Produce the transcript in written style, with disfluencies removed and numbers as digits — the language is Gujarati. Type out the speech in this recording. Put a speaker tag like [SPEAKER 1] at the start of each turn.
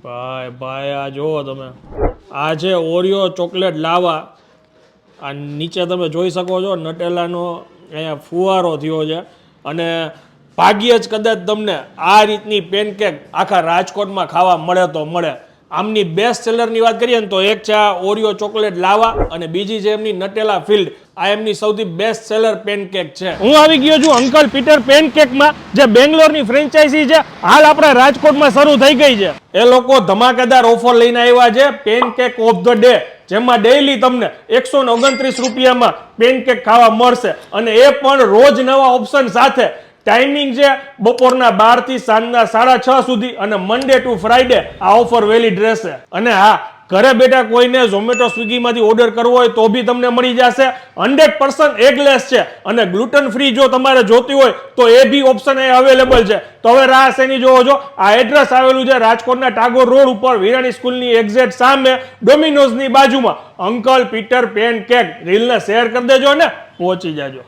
[SPEAKER 1] ભાઈ ભાઈ આ જુઓ તમે, આ છે ઓરિયો ચોકલેટ લાવા. આ નીચે તમે જોઈ શકો છો નટેલાનો અહીંયા ફુવારો થયો છે. અને ભાગ્યે જ કદાચ તમને આ રીતની પેનકેક આખા રાજકોટમાં ખાવા મળે તો મળે. આમની બેસ્ટ સેલરની વાત કરીએ ને તો એક છે આ ઓરિયો ચોકલેટ લાવા અને બીજી છે એમની નટેલા ફિલ્ડ. આ એમની સૌથી બેસ્ટ સેલર પેનકેક છે. હું આવી ગયો છું અંકલ પીટર પેનકેકમાં, જે બેંગ્લોરની ફ્રેન્ચાઇઝી છે, હાલ આપણા રાજકોટમાં શરૂ થઈ ગઈ છે. એ લોકો ધમાકેદાર ઓફર લઈને આવ્યા છે પેનકેક ઓફ ધ ડે, જેમાં ડેઈલી તમને 129 રૂપિયામાં પેનકેક ખાવા મળશે અને એ પણ રોજ નવા ઓપ્શન સાથે. ટાઈમિંગ છે બપોરના 12 થી સાંજના 6:30 સુધી અને મંડે ટુ ફ્રાઈડે આ ઓફર વેલિડ રહેશે. અને હા, ઘરે બેઠા કોઈને ઝોમેટો સ્વિગીમાંથી ઓર્ડર કરવો હોય તો બી તમને મળી જશે. 100% એગલેસ છે અને ગ્લુટન ફ્રી જો તમારે જોતી હોય તો એ બી ઓપ્શન એ અવેલેબલ છે. તો હવે રાહ શેની જોવો છો? આ એડ્રેસ આવેલું છે રાજકોટના ટાગોર રોડ ઉપર, વિરાણી સ્કૂલની એક્ઝેક્ટ સામે, ડોમિનોઝની બાજુમાં. અંકલ પીટર પેનકેક રીલને શેર કરી દેજો ને પહોંચી જાજો.